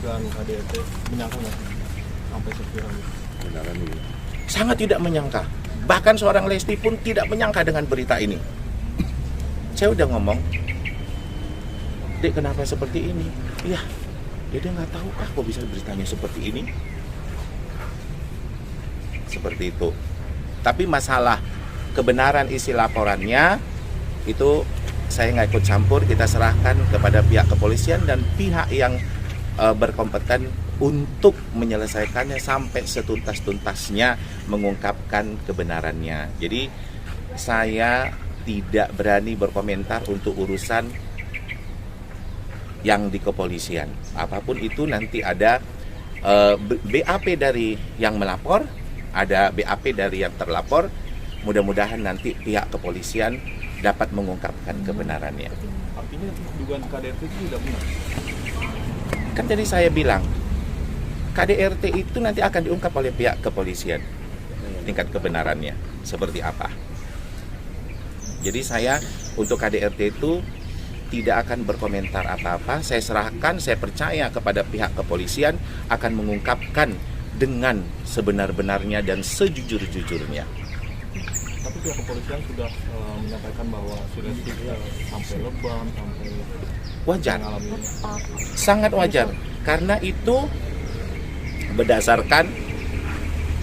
dugaan KDRT, menyangka nggak sih sampai seviral itu? Sangat tidak menyangka. Bahkan seorang Lesti pun tidak menyangka dengan berita ini. Saya udah ngomong, Dek, kenapa seperti ini? Iya, dia nggak tahu kok bisa beritanya seperti ini. Seperti itu. Tapi masalah kebenaran isi laporannya itu saya nggak ikut campur. Kita serahkan kepada pihak kepolisian dan pihak yang berkompeten untuk menyelesaikannya sampai setuntas-tuntasnya, mengungkapkan kebenarannya. Jadi saya tidak berani berkomentar untuk urusan yang di kepolisian. Apapun itu nanti ada BAP dari yang melapor, ada BAP dari yang terlapor. Mudah-mudahan nanti pihak kepolisian dapat mengungkapkan kebenarannya. Artinya dugaan KDRT itu tidak benar? Kan tadi saya bilang, KDRT itu nanti akan diungkap oleh pihak kepolisian. Tingkat kebenarannya seperti apa. Jadi saya untuk KDRT itu tidak akan berkomentar apa-apa. Saya serahkan, saya percaya kepada pihak kepolisian akan mengungkapkan dengan sebenar-benarnya dan sejujur-jujurnya. Tapi pihak kepolisian sudah menyampaikan bahwa sudah sampai lebam, sampai Wajar, mengalami sangat wajar. Karena itu berdasarkan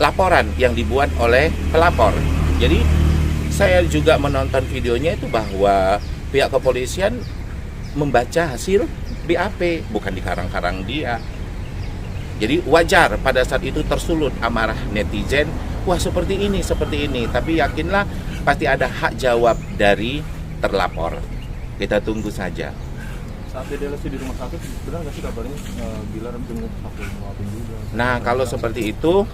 laporan yang dibuat oleh pelapor. Jadi saya juga menonton videonya itu bahwa pihak kepolisian membaca hasil BAP, bukan di karang-karang dia. Jadi wajar pada saat itu tersulut amarah netizen, wah seperti ini. Tapi yakinlah pasti ada hak jawab dari terlapor. Kita tunggu saja. saat Dede Lesti di rumah sakit, benar nggak sih kabarnya Bilar jenguk sampai maafin juga? Nah kalau seperti itu,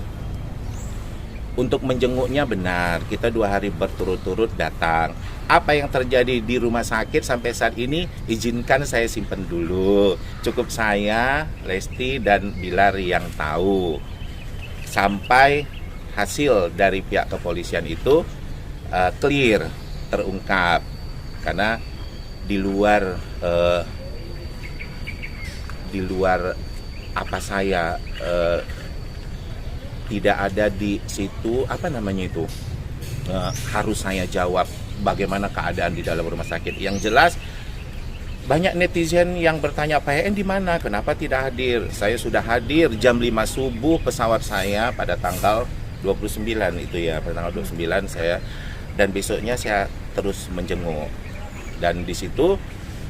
untuk menjenguknya benar, kita 2 hari berturut-turut datang. Apa yang terjadi di rumah sakit sampai saat ini, izinkan saya simpen dulu. Cukup saya, Lesti, dan Bilar yang tahu. Sampai hasil dari pihak kepolisian itu clear, terungkap. Karena di luar apa saya tidak ada di situ, apa namanya itu, harus saya jawab bagaimana keadaan di dalam rumah sakit. Yang jelas banyak netizen yang bertanya, Pak Hen di mana, kenapa tidak hadir? Saya sudah hadir jam 5 subuh pesawat saya pada tanggal 29 itu ya, pada tanggal 29 saya, dan besoknya saya terus menjenguk. Dan di situ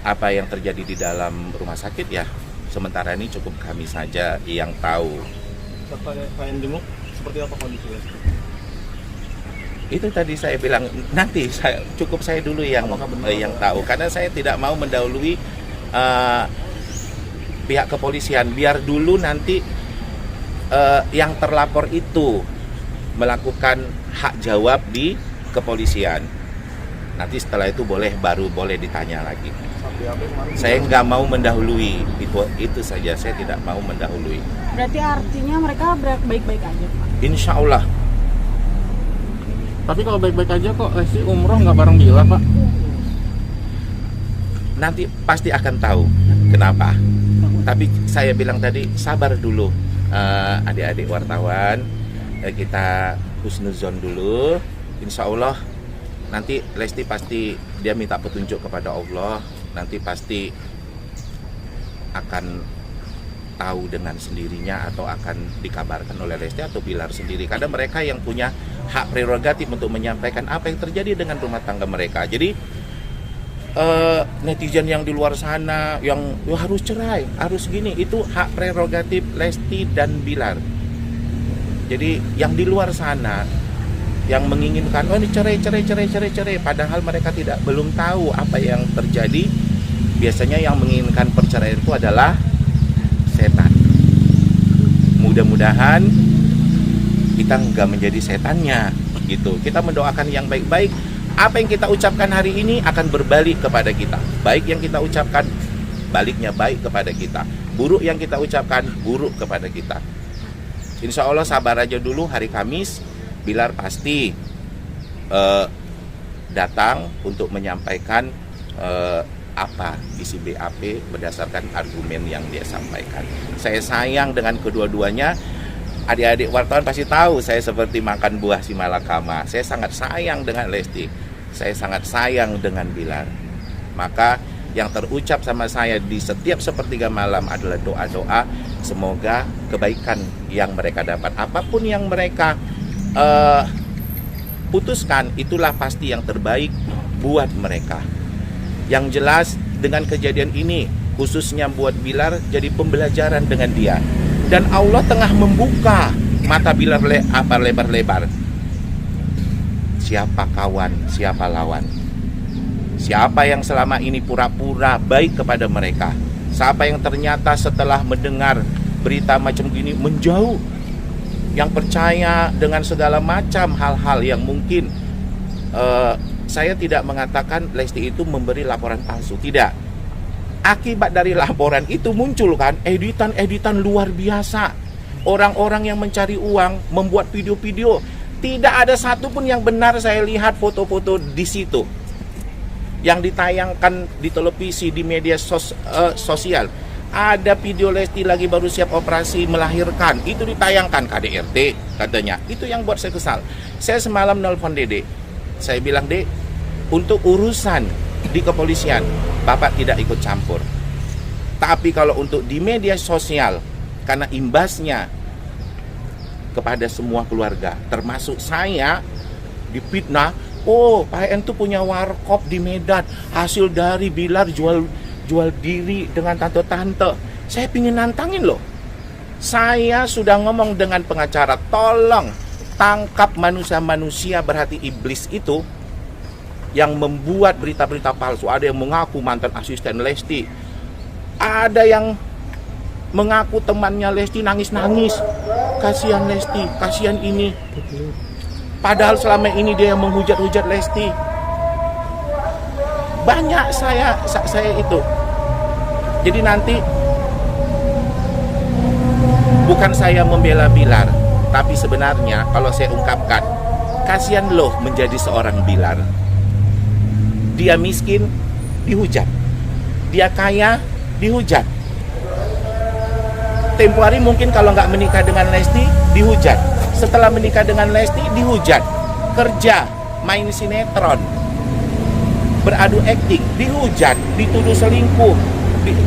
apa yang terjadi di dalam rumah sakit ya sementara ini cukup kami saja yang tahu. Setelah Pak jenguk, seperti apa kondisi Lesti? Itu tadi saya bilang, nanti cukup saya dulu yang tahu, karena saya tidak mau mendahului pihak kepolisian. Biar dulu nanti yang terlapor itu melakukan hak jawab di kepolisian. Nanti setelah itu baru boleh ditanya lagi. Saya nggak mau mendahului, itu saja, saya tidak mau mendahului. Berarti artinya mereka baik-baik aja, Pak? Insya Allah. Tapi kalau baik-baik aja kok Lesti umroh nggak bareng Bilar, Pak? Nanti pasti akan tahu kenapa. Tapi saya bilang tadi, sabar dulu adik-adik wartawan, kita husnuzon dulu. Insya Allah nanti Lesti pasti dia minta petunjuk kepada Allah, nanti pasti akan tahu dengan sendirinya atau akan dikabarkan oleh Lesti atau Bilar sendiri. Karena mereka yang punya hak prerogatif untuk menyampaikan apa yang terjadi dengan rumah tangga mereka. Jadi netizen yang di luar sana yang harus cerai, harus gini, itu hak prerogatif Lesti dan Bilar. Jadi yang di luar sana yang menginginkan ini cerai, padahal mereka belum tahu apa yang terjadi. Biasanya yang menginginkan perceraian itu adalah setan. Mudah-mudahan kita nggak menjadi setannya gitu. Kita mendoakan yang baik-baik. Apa yang kita ucapkan hari ini akan berbalik kepada kita. Baik yang kita ucapkan, baliknya baik kepada kita. Buruk yang kita ucapkan, buruk kepada kita. Insya Allah sabar aja dulu, hari Kamis Bilar pasti datang untuk menyampaikan apa isi BAP berdasarkan argumen yang dia sampaikan. Saya sayang dengan kedua-duanya. Adik-adik wartawan pasti tahu saya seperti makan buah si malakama. Saya sangat sayang dengan Lesti. Saya sangat sayang dengan Bilar. Maka yang terucap sama saya di setiap sepertiga malam adalah doa-doa. Semoga kebaikan yang mereka dapat, apapun yang mereka putuskan, itulah pasti yang terbaik buat mereka. Yang jelas dengan kejadian ini, khususnya buat Bilar, jadi pembelajaran dengan dia. Dan Allah tengah membuka mata Bilar lebar-lebar. Siapa kawan, siapa lawan? Siapa yang selama ini pura-pura baik kepada mereka? Siapa yang ternyata setelah mendengar berita macam gini menjauh? Yang percaya dengan segala macam hal-hal yang mungkin saya tidak mengatakan Lesti itu memberi laporan palsu, tidak. Akibat dari laporan itu muncul kan editan-editan luar biasa. Orang-orang yang mencari uang membuat video-video. Tidak ada satupun yang benar saya lihat foto-foto di situ. Yang ditayangkan di televisi, di media sosial. Ada video Lesti lagi baru siap operasi melahirkan. Itu ditayangkan KDRT katanya. Itu yang buat saya kesal. Saya semalam nelpon Dede. Saya bilang, Dek, untuk urusan di kepolisian, Bapak tidak ikut campur. Tapi kalau untuk di media sosial, karena imbasnya kepada semua keluarga, termasuk saya, difitnah. Oh, Pak En tuh punya warkop di Medan, hasil dari Bilar jual diri dengan tante-tante. Saya pingin nantangin loh. Saya sudah ngomong dengan pengacara, tolong tangkap manusia-manusia berhati iblis itu yang membuat berita-berita palsu. Ada yang mengaku mantan asisten Lesti, ada yang mengaku temannya Lesti nangis-nangis, kasihan Lesti, kasihan ini. Padahal selama ini dia yang menghujat-hujat Lesti. Banyak saya itu. Jadi nanti bukan saya membela Bilar, tapi sebenarnya kalau saya ungkapkan, kasihan loh menjadi seorang Bilar. Dia miskin, dihujat. Dia kaya, dihujat. Tempo hari mungkin kalau nggak menikah dengan Lesti, dihujat. Setelah menikah dengan Lesti, dihujat. Kerja, main sinetron, beradu akting, dihujat, dituduh selingkuh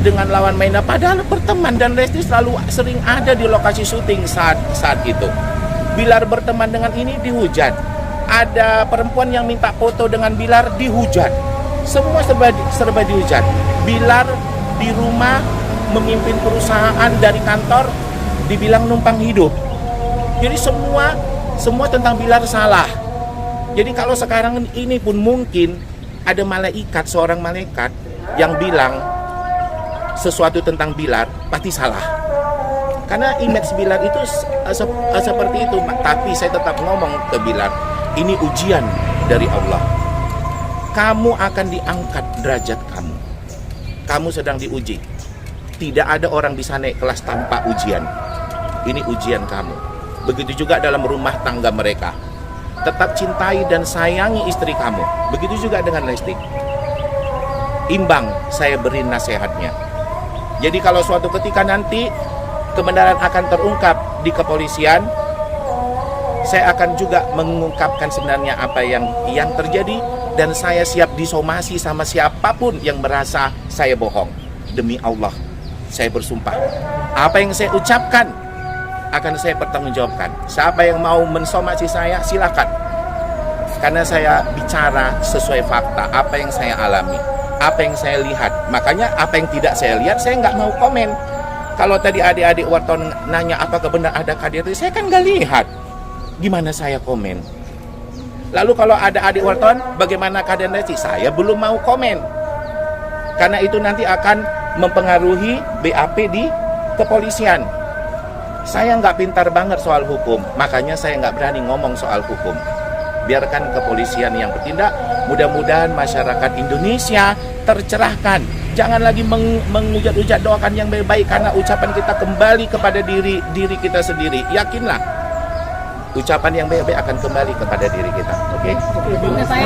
dengan lawan mainnya. Padahal berteman, dan Lesti selalu sering ada di lokasi syuting saat itu. Bilar berteman dengan ini, dihujat. Ada perempuan yang minta foto dengan Bilar, dihujat. Semua serba dihujat. Bilar di rumah memimpin perusahaan dari kantor, dibilang numpang hidup. Jadi semua tentang Bilar salah. Jadi kalau sekarang ini pun mungkin ada malaikat, seorang malaikat yang bilang sesuatu tentang Bilar, pasti salah. Karena image Bilar itu seperti itu. Tapi saya tetap ngomong ke Bilar, ini ujian dari Allah. Kamu akan diangkat derajat kamu. Kamu sedang diuji. Tidak ada orang bisa naik kelas tanpa ujian. Ini ujian kamu. Begitu juga dalam rumah tangga mereka. Tetap cintai dan sayangi istri kamu. Begitu juga dengan Lesti. Imbang saya beri nasihatnya. Jadi kalau suatu ketika nanti kebenaran akan terungkap di kepolisian, saya akan juga mengungkapkan sebenarnya apa yang terjadi, dan saya siap disomasi sama siapapun yang merasa saya bohong. Demi Allah, saya bersumpah, apa yang saya ucapkan akan saya pertanggungjawabkan. Siapa yang mau mensomasi saya, silakan. Karena saya bicara sesuai fakta, apa yang saya alami, apa yang saya lihat. Makanya apa yang tidak saya lihat, saya nggak mau komen. Kalau tadi adik-adik wartawan nanya apakah benar ada KDRT, saya kan nggak lihat. Gimana saya komen? Lalu kalau ada adik wartawan, bagaimana keadaan Lesti? Saya belum mau komen. Karena itu nanti akan mempengaruhi BAP di kepolisian. Saya nggak pintar banget soal hukum, makanya saya nggak berani ngomong soal hukum. Biarkan kepolisian yang bertindak. Mudah-mudahan masyarakat Indonesia tercerahkan. Jangan lagi menghujat-hujat, doakan yang baik-baik, karena ucapan kita kembali kepada diri kita sendiri. Yakinlah, ucapan yang baik-baik akan kembali kepada diri kita. Oke? Saya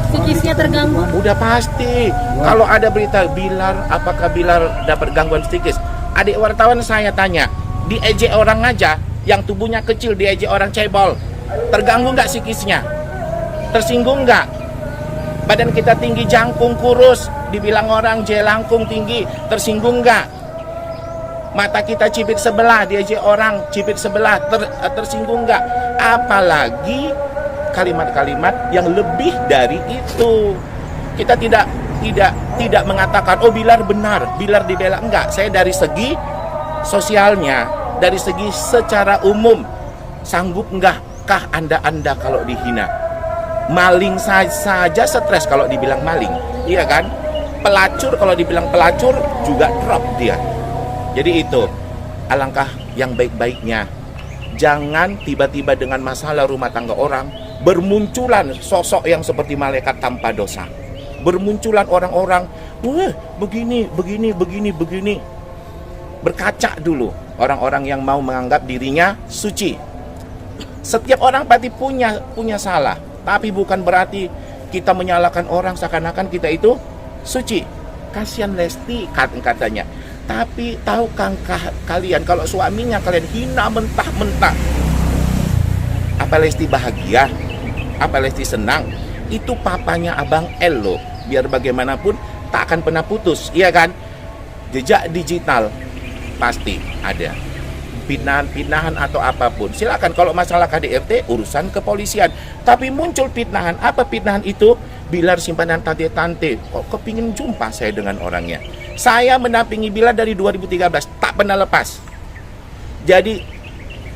psikisnya terganggu. Udah pasti. Kalau ada berita Bilar, apakah Bilar dapat gangguan psikis? Adik wartawan saya tanya, diejek orang aja, yang tubuhnya kecil diejek orang cebol, terganggu nggak psikisnya? Tersinggung nggak? Badan kita tinggi, jangkung, kurus, dibilang orang jelangkung tinggi, tersinggung nggak? Mata kita cipit sebelah, diejek orang cipit sebelah, tersinggung nggak? Apalagi kalimat-kalimat yang lebih dari itu. Kita tidak mengatakan oh Bilar benar, Bilar dibela, enggak. Saya dari segi sosialnya, dari segi secara umum, sanggup enggakah anda kalau dihina? Maling saja stres kalau dibilang maling, iya kan? Pelacur kalau dibilang pelacur juga drop dia. Jadi itu alangkah yang baik-baiknya, jangan tiba-tiba dengan masalah rumah tangga orang bermunculan sosok yang seperti malaikat tanpa dosa. Bermunculan orang-orang, begini. Berkaca dulu orang-orang yang mau menganggap dirinya suci. Setiap orang pasti punya salah, tapi bukan berarti kita menyalahkan orang seakan-akan kita itu suci. Kasihan Lesti katanya. Tapi tahukah kalian kalau suaminya kalian hina mentah-mentah, apa Lesti bahagia? Apa Lesti senang? Itu papanya Abang L loh. Biar bagaimanapun tak akan pernah putus, iya kan? Jejak digital pasti ada. Pinahan atau apapun. Silakan kalau masalah KDRT urusan kepolisian. Tapi muncul pitnahan. Apa pitnahan itu? Bilar simpanan tante-tante. Kok kepingin jumpa saya dengan orangnya? Saya mendampingi Bilar dari 2013, tak pernah lepas. Jadi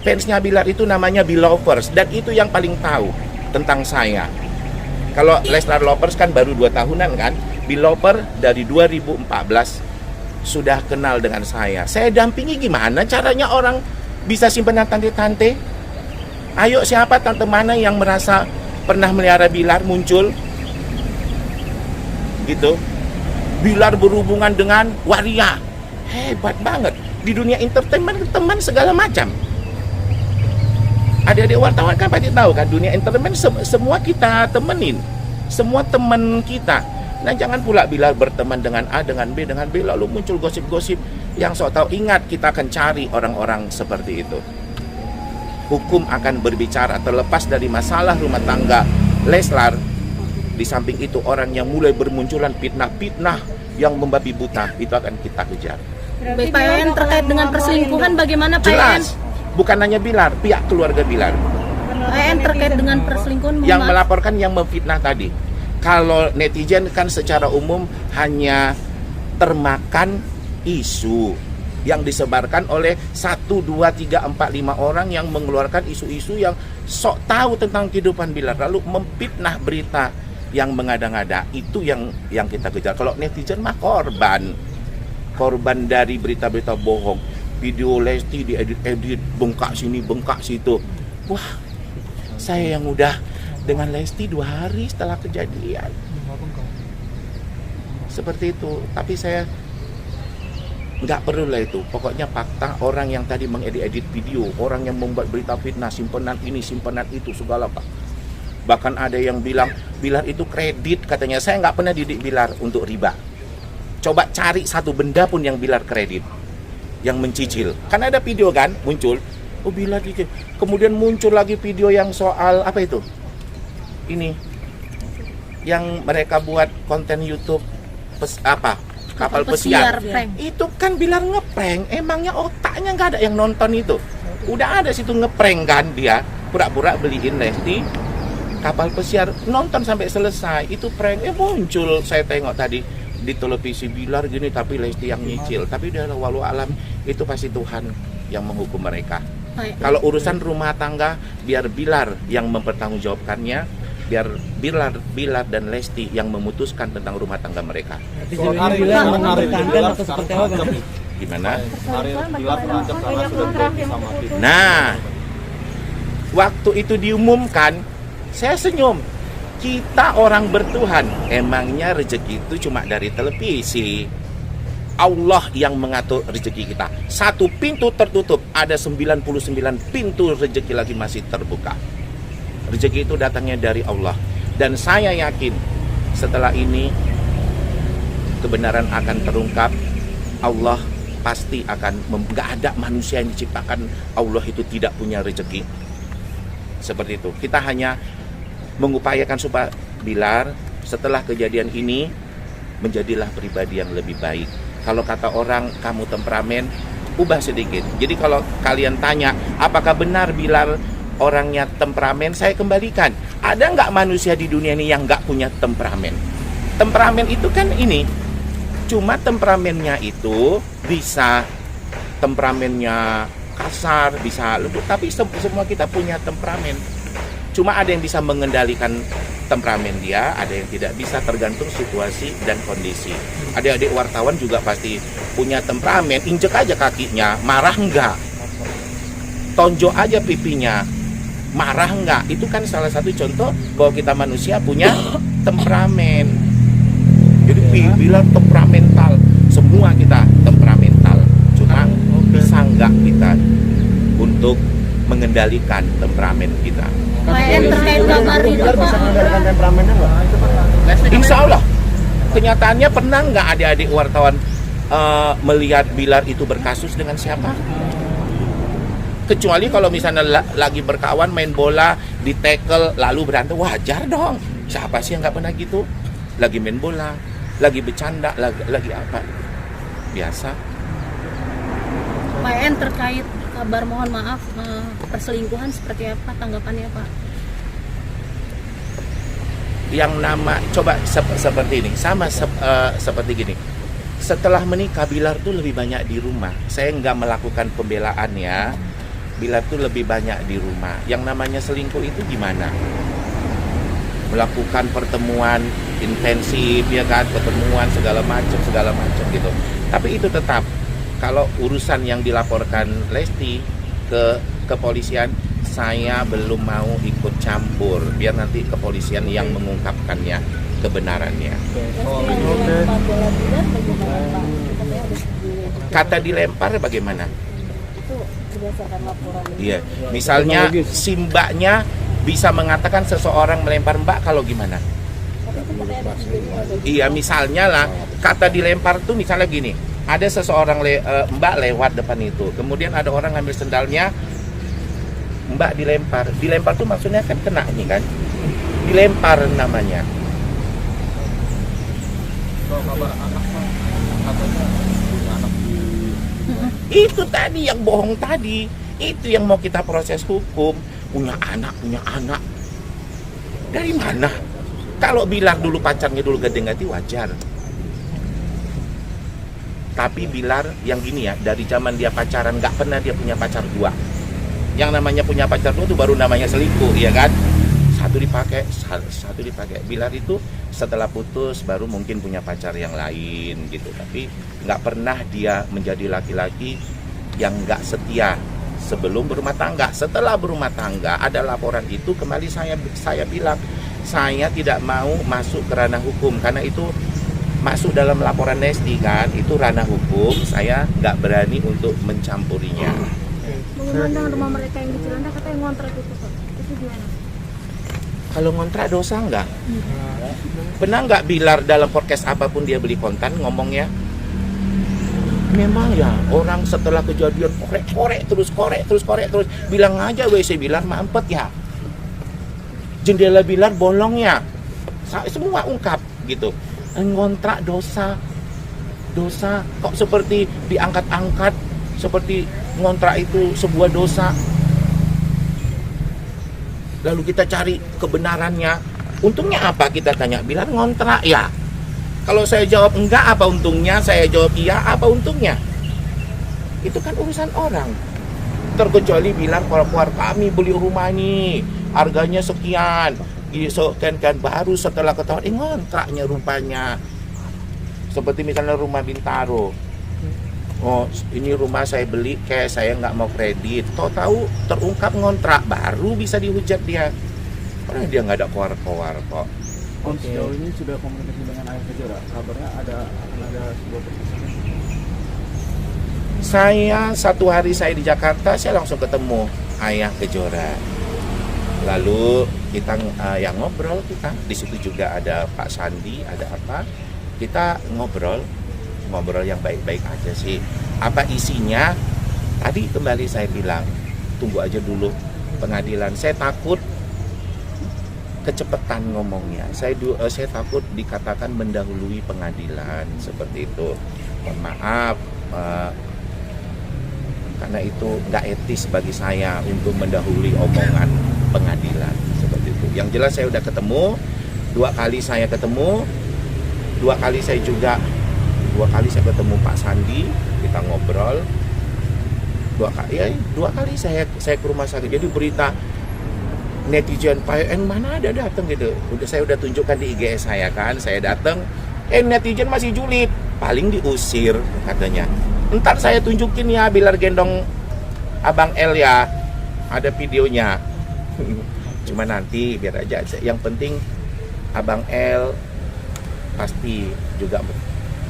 fansnya Bilar itu namanya Bilovers, dan itu yang paling tahu tentang saya. Kalau Leslar Lovers kan baru 2 tahunan kan, Bilover dari 2014 sudah kenal dengan saya. Saya dampingi gimana caranya orang bisa simpanan tante-tante. Ayo siapa tante mana yang merasa pernah melihara Bilar muncul gitu. Bilar berhubungan dengan waria, hebat banget. Di dunia entertainment teman segala macam. Adik-adik wartawan kan pasti tahu kan, dunia entertainment semua kita temenin, semua teman kita. Nah jangan pula Bilar berteman dengan A, dengan B, dengan B, lalu muncul gosip-gosip yang sok tahu. Ingat, kita akan cari orang-orang seperti itu. Hukum akan berbicara terlepas dari masalah rumah tangga Leslar. Di samping itu orang yang mulai bermunculan fitnah-fitnah yang membabi buta, itu akan kita kejar. Baik Pak Yan, terkait dengan perselingkuhan bagaimana Pak Yan? Jelas. Bukan hanya Bilar, pihak keluarga Bilar. Pak terkait dengan perselingkuhan yang melaporkan, yang memfitnah tadi. Kalau netizen kan secara umum hanya termakan isu yang disebarkan oleh 1, 2, 3, 4, 5 orang yang mengeluarkan isu-isu yang sok tahu tentang kehidupan Bilar, lalu memfitnah berita yang mengada-ngada. Itu yang kita kejar. Kalau netizen mah korban dari berita-berita bohong. Video Lesti diedit-edit, bengkak sini, bengkak situ. Wah, saya yang udah dengan Lesti 2 hari setelah kejadian. Seperti itu. Tapi saya nggak perlu lah itu. Pokoknya fakta, orang yang tadi mengedit-edit video, orang yang membuat berita fitnah, simpanan ini, simpanan itu, segala Pak. Bahkan ada yang bilang, Bilar itu kredit katanya. Saya nggak pernah didik Bilar untuk riba. Coba cari satu benda pun yang Bilar kredit, yang mencicil. Kan ada video kan muncul, oh Bilar cicil. Kemudian muncul lagi video yang soal apa itu? Ini yang mereka buat konten YouTube kapal pesiar. Itu kan Bilar ngeprank. Emangnya otaknya nggak ada yang nonton itu? Udah ada situ ngeprank kan dia, pura-pura beliin Lesti kapal pesiar, nonton sampai selesai. Itu prank. Muncul, saya tengok tadi di televisi Bilar gini, tapi Lesti yang nyicil. Tapi udah walau alam, itu pasti Tuhan yang menghukum mereka. Kalau urusan rumah tangga, biar Bilar yang mempertanggungjawabkannya, biar Bilar dan Lesti yang memutuskan tentang rumah tangga mereka. Bilar menarik Bilar atau seperti apa? Gimana? Bilar terancam karena sudah berhenti sama Titi. Nah, waktu itu diumumkan, saya senyum. Kita orang bertuhan, emangnya rezeki itu cuma dari televisi. Allah yang mengatur rezeki kita. Satu pintu tertutup, ada 99 pintu rezeki lagi masih terbuka. Rezeki itu datangnya dari Allah. Dan saya yakin setelah ini kebenaran akan terungkap. Allah pasti akan, nggak ada manusia yang diciptakan Allah itu tidak punya rezeki. Seperti itu. Kita hanya mengupayakan supaya Bilar setelah kejadian ini menjadilah pribadi yang lebih baik. Kalau kata orang kamu temperamen, ubah sedikit. Jadi kalau kalian tanya apakah benar Bilar orangnya temperamen, saya kembalikan, ada nggak manusia di dunia ini yang nggak punya temperamen? Temperamen itu kan ini, cuma temperamennya itu bisa temperamennya kasar, bisa lembut, tapi semua kita punya temperamen. Cuma ada yang bisa mengendalikan temperamen dia, ada yang tidak bisa, tergantung situasi dan kondisi. Adik-adik wartawan juga pasti punya temperamen, injek aja kakinya, marah enggak? Tonjok aja pipinya, marah enggak? Itu kan salah satu contoh bahwa kita manusia punya temperamen. Jadi bilang temperamental, semua kita temperamental. Cuma bisa enggak kita untuk mengendalikan temperamen kita? Pak En, terkait kabar itu Pak, Insya Allah. Kenyataannya pernah nggak adik-adik wartawan melihat Bilar itu berkasus dengan siapa? Kecuali kalau misalnya lagi berkawan main bola, di tackle lalu berantem, wajar dong. Siapa sih yang nggak pernah gitu? Lagi main bola, lagi bercanda, lagi apa? Biasa. Pak En, terkait kabar mohon maaf perselingkuhan seperti apa tanggapannya Pak? Yang nama coba seperti ini, sama seperti gini. Setelah menikah Bilar tuh lebih banyak di rumah. Saya nggak melakukan pembelaan ya. Bilar tuh lebih banyak di rumah. Yang namanya selingkuh itu gimana? Melakukan pertemuan intensif ya kan, pertemuan segala macam gitu. Tapi itu tetap kalau urusan yang dilaporkan Lesti ke kepolisian, saya belum mau ikut campur, biar nanti kepolisian yang mengungkapkannya kebenarannya. Kata dilempar bagaimana? Iya, misalnya si mbaknya bisa mengatakan seseorang melempar mbak, kalau gimana? Iya, misalnya lah kata dilempar tuh misalnya gini, ada seseorang mbak lewat depan itu, kemudian ada orang ngambil sendalnya, mbak dilempar tuh maksudnya kan kena ini kan, dilempar namanya. Itu tadi yang bohong tadi, itu yang mau kita proses hukum. Punya anak dari mana? Kalau Bilar dulu pacarnya dulu gede-gede wajar. Tapi Bilar yang gini ya, dari zaman dia pacaran nggak pernah dia punya pacar dua. Yang namanya punya pacar dua itu baru namanya selingkuh, ya kan? Satu dipakai. Bilar itu setelah putus baru mungkin punya pacar yang lain gitu. Tapi nggak pernah dia menjadi laki-laki yang nggak setia sebelum berumah tangga. Setelah berumah tangga ada laporan itu, kembali saya bilang saya tidak mau masuk ke ranah hukum karena itu masuk dalam laporan Lesti kan, itu ranah hukum, saya nggak berani untuk mencampurinya. Mengundang rumah mereka yang di Cilandak katanya ngontrak itu Pak. Itu gimana? Kalau ngontrak dosa nggak? Pernah nggak Bilar dalam podcast apapun dia beli konten ngomongnya? Memang ya orang setelah kejadian korek terus, bilang aja WC Bilar mampet ya, jendela Bilar bolong ya, semua ungkap gitu. Ngontrak dosa kok seperti diangkat-angkat, seperti ngontrak itu sebuah dosa. Lalu kita cari kebenarannya, untungnya apa? Kita tanya Bilar ngontrak ya. Kalau saya jawab enggak, apa untungnya? Saya jawab iya, apa untungnya? Itu kan urusan orang. Terkecuali Bilar keluar kami beli rumah ini, harganya sekian. So, kan baru setelah ketahuan ngontraknya rupanya. Seperti misalnya rumah Bintaro. Oh, ini rumah saya beli cash, saya nggak mau kredit. Tahu terungkap ngontrak, baru bisa dihujat dia. Karena dia nggak ada keluar kok. Sejauh ini sudah komunikasi dengan Ayah Kejora. Kabarnya akan ada sebuah perpisahan. Saya satu hari saya di Jakarta, saya langsung ketemu Ayah Kejora. Lalu kita yang ngobrol kita di situ juga ada Pak Sandi, ada apa? Kita ngobrol yang baik-baik aja sih. Apa isinya? Tadi kembali saya bilang, tunggu aja dulu pengadilan. Saya takut kecepatan ngomongnya. Saya takut dikatakan mendahului pengadilan seperti itu. Mohon maaf, karena itu nggak etis bagi saya untuk mendahului omongan pengadilan seperti itu. Yang jelas saya udah ketemu 2 kali, saya ketemu 2 kali, saya ketemu Pak Sandi, kita ngobrol 2 kali saya ke rumah sakit. Jadi berita netizen PN mana ada datang gitu. Saya udah tunjukkan di IG saya kan, saya datang, netizen masih julid, paling diusir katanya. Ntar saya tunjukin ya Bilar gendong Abang L ya, ada videonya. Cuma nanti biar aja. Yang penting Abang L pasti juga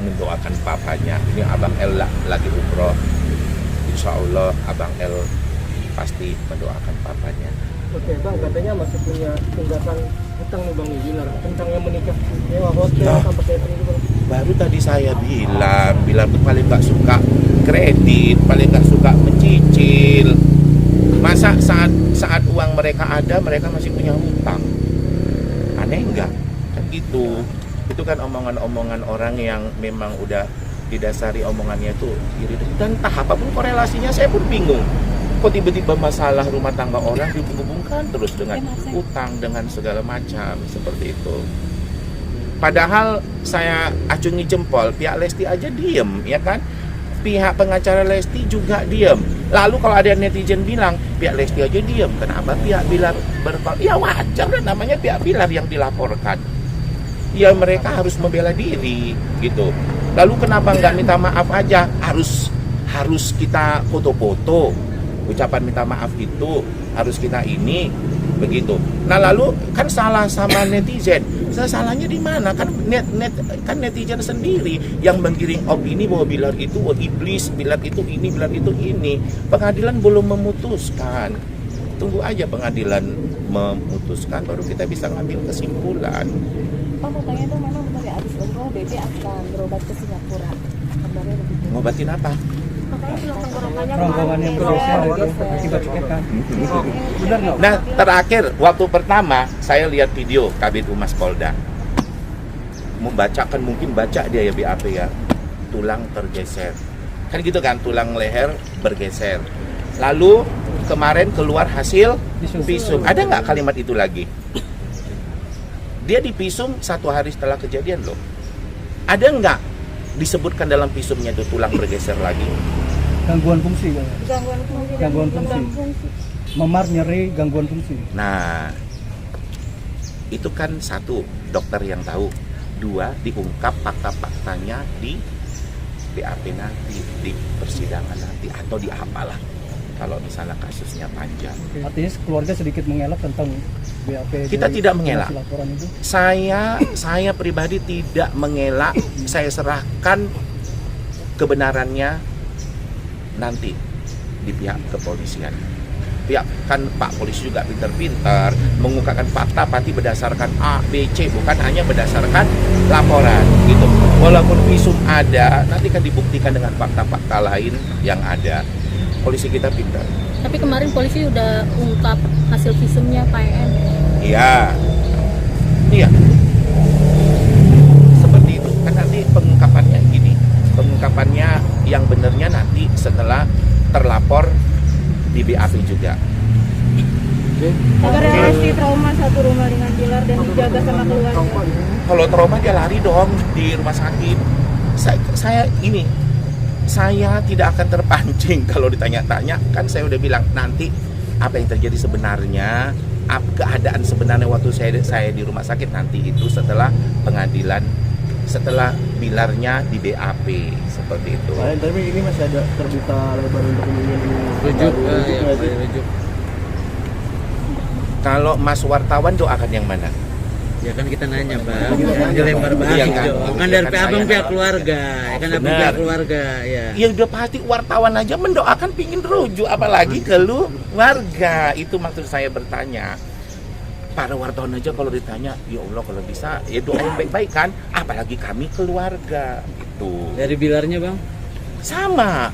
mendoakan papanya. Ini Abang L lagi umroh, insya Allah Abang L pasti mendoakan papanya. Oke Bang, katanya masih punya tunggakan hutang nih Bang Bilar, tentang yang menikah nyewa hotel sampai catering gitu Bang. Baru tadi saya bilang paling nggak suka kredit, paling nggak suka mencicil. Masa saat uang mereka ada, mereka masih punya hutang? Aneh nggak? Kan gitu. Itu kan omongan-omongan orang yang memang udah didasari omongannya itu iri. Dan entah apapun korelasinya, saya pun bingung. Kok tiba-tiba masalah rumah tangga orang dihubungkan terus dengan utang, dengan segala macam seperti itu. Padahal saya acungi jempol, pihak Lesti aja diem, ya kan? Pihak pengacara Lesti juga diem. Lalu kalau ada netizen bilang, pihak Lesti aja diem, kenapa pihak Bilar berkol? Ya wajar kan, namanya pihak Bilar yang dilaporkan. Ya mereka harus membela diri, gitu. Lalu kenapa nggak minta maaf aja? Harus kita foto-foto. Ucapan minta maaf itu harus kita ini begitu. Nah lalu kan salah sama netizen. Salahnya di mana? Kan netizen sendiri yang menggiring opini bahwa Bilar itu iblis, Bilar itu ini, Bilar itu ini. Pengadilan belum memutuskan. Tunggu aja pengadilan memutuskan, baru kita bisa ngambil kesimpulan. Pak, katanya itu memang benar ya, abis umroh Bebe akan berobat ke Singapura. Kabarnya begitu. Ngobatin apa? Makanya tulang tenggorokannya Ronggongan yang bergeser itu akibat cekekan. Benar nggak? Nah, terakhir waktu pertama saya lihat video Kabid Humas Polda membacakan, mungkin baca dia ya BAP ya, tulang tergeser. Kan gitu kan, tulang leher bergeser. Lalu kemarin keluar hasil visum. Ada nggak kalimat itu lagi? Dia divisum 1 hari setelah kejadian loh. Ada nggak disebutkan dalam visumnya itu tulang bergeser lagi? Gangguan fungsi. gangguan fungsi. Memar, nyeri, gangguan fungsi. Nah, itu kan 1, dokter yang tahu. 2, diungkap fakta-faktanya di BAP nanti, di persidangan nanti, atau di apalah kalau misalnya kasusnya panjang. Artinya keluarga sedikit mengelak tentang BAP. Kita tidak mengelak. Laporan itu. Saya pribadi tidak mengelak. Saya serahkan kebenarannya nanti di pihak kepolisian. Pihak kan Pak Polisi juga pintar-pintar mengungkapkan fakta pasti berdasarkan A, B, C, bukan hanya berdasarkan laporan gitu. Walaupun visum ada, nanti kan dibuktikan dengan fakta-fakta lain yang ada. Polisi kita pintar. Tapi kemarin polisi udah ungkap hasil visumnya Pak EN. Iya. Seperti itu. Kan nanti pengungkapannya gini. Pengungkapannya yang benernya nanti setelah terlapor di BAP juga. Kabar Lesti trauma satu rumah dengan Bilar dan dijaga sama keluarga. Kalau trauma dia lari dong di rumah sakit. Saya tidak akan terpancing kalau ditanya-tanya. Kan saya udah bilang nanti apa yang terjadi sebenarnya, keadaan sebenarnya waktu saya di rumah sakit nanti itu setelah pengadilan, setelah Bilarnya di BAP seperti itu. Tapi ini masih ada terbuka lebar untuk kemudian Rujuk. Kalau Mas wartawan doakan yang mana? Ya kan kita nanya Bang, dilempar balik Iya kan? Bukan Iya dari kan abang saya pihak tahu. keluarga, ya kan abang Benar. pihak keluarga ya. Ya udah pasti wartawan aja mendoakan pingin rujuk, apalagi ke lu warga. Itu maksud saya bertanya. para wartawan aja kalau ditanya, ya Allah kalau bisa ya doain baik-baik kan, apalagi kami keluarga itu. Dari Bilarnya bang? Sama.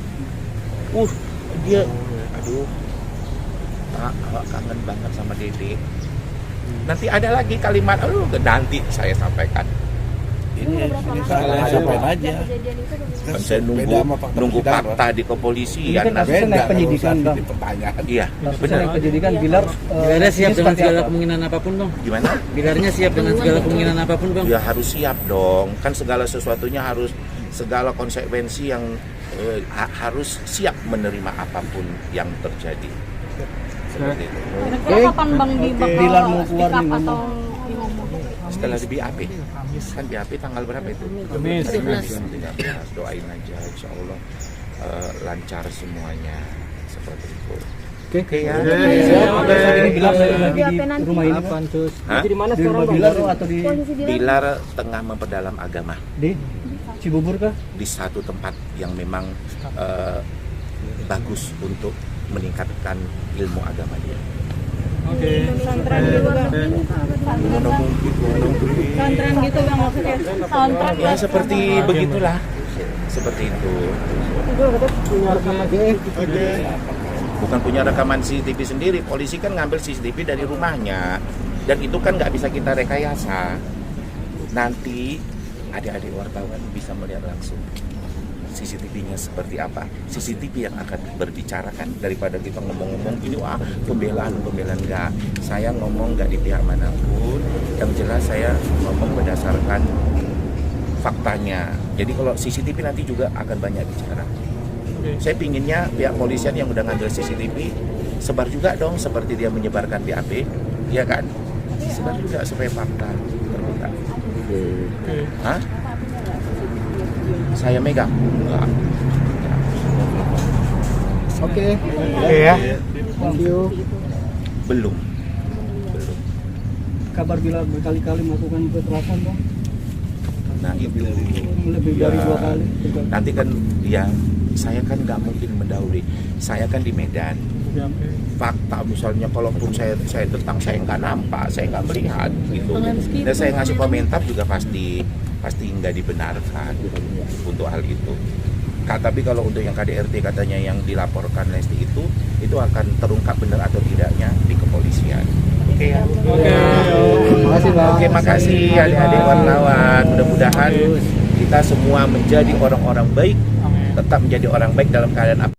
Dia aduh. Pak, awak kangen banget sama Dede. Nanti ada lagi kalimat, nanti saya sampaikan. Ini sampaikan aja. Kejadian itu kan saya nunggu fakta di kepolisian. Ini kan kasusnya naik penyidikan bang. Iya, Kasusnya naik penyidikan, Bilar Bilarnya siap dengan seperti segala apa? kemungkinan apapun bang. gimana? Bilarnya siap dengan segala kemungkinan apapun bang. Ya harus siap dong. Kan segala sesuatunya harus, segala konsekuensi yang harus siap menerima apapun yang terjadi. Seperti itu. Kira-kira kapan bang Bilar mau keluar nih ngomong. atau Setelah di BAP, kan BAP tanggal berapa itu? Kamis. 13. Doain aja, insya Allah lancar semuanya seperti itu. Oke ya. Ini Bilar lagi Di di apa nanti? rumah ini Apaan, Cus? Hah? Di mana Di sekarang rumah bang? Bilar Baru atau di Posisi Bilar Bilar tengah memperdalam agama di Cibubur kah? di satu tempat yang memang bagus untuk meningkatkan ilmu agama dia. pesantren gitu bang. pesantren gitu bang maksudnya? Pesantren Ya seperti begitulah, seperti itu. Bukan punya rekaman CCTV sendiri, polisi kan ngambil CCTV dari rumahnya, dan itu kan nggak bisa kita rekayasa. Nanti adik-adik wartawan bisa melihat langsung CCTV-nya seperti apa, CCTV yang akan berbicarakan daripada kita ngomong-ngomong ini wah pembelaan nggak. Saya ngomong nggak di pihak manapun, yang jelas saya ngomong berdasarkan faktanya. Jadi kalau CCTV nanti juga akan banyak bicara. Saya pinginnya pihak polisian yang udah ngambil CCTV sebar juga dong seperti dia menyebarkan BAP, ya kan? Sebar juga supaya fakta terbuka. Hah? Saya megang? Enggak. Oke ya. Thank you. Belum. Kabar Bilar berkali-kali melakukan kekerasan bang. Nah itu. Lebih dari 2 kali. Nanti kan ya saya kan nggak mungkin mendahului. Saya kan di Medan. Fakta misalnya kalaupun saya tentang saya nggak nampak, saya nggak melihat gitu. Dan saya ngasih komentar juga pasti nggak dibenarkan untuk hal itu. Tapi kalau untuk yang KDRT katanya yang dilaporkan Lesti itu akan terungkap benar atau tidaknya di kepolisian. Oke ya. Makasih bang. Oke, makasih adik-adik wartawan. Mudah-mudahan kita semua menjadi orang-orang baik, tetap menjadi orang baik dalam keadaan apa.